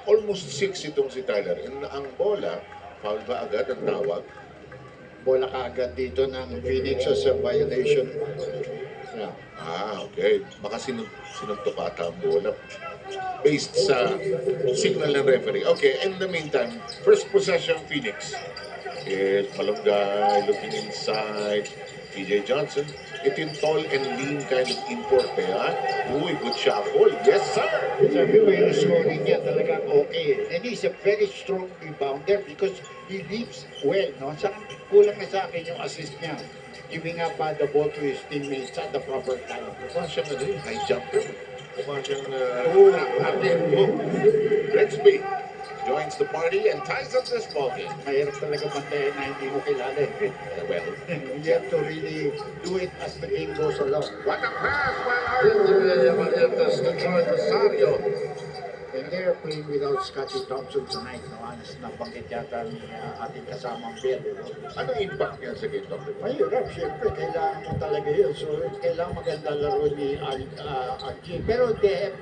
almost 6 itong si Tyler. And ang bola, foul ba agad ang tawag? Bola kaagad dito ng Phoenix as a violation. Yeah. Okay. Baka sinuntok ata ang bola based sa signal ng referee. Okay, in the meantime, first possession Phoenix is Malunggay looking inside. TJ Johnson, ito yung tall and lean kind of import ha? Uy, good shuffle. Yes, sir! Sabi ko yung scoring niya talagang okay. And he's a very strong rebounder because he leaves well. No? Kulang na sa akin yung assist niya. Giving up the ball to his teammates at the proper time. Mukha siyang high jumper. Mukha siyang Rexby joins the party and ties up this ballgame. Mahirap talaga bantayan na hindi mo kilala. Well, You have to really do it as the game goes along. what a pass by Arias to Troy Rosario. And they're playing without Scottie Thompson tonight. No? Anas nabanggit yata ni ating kasamang Bill. Anong impact niya sa game, Dr. Mahirap, siyempre, kailangan mo talaga yun. So, kailangan maganda laro ni Algie. Pero they have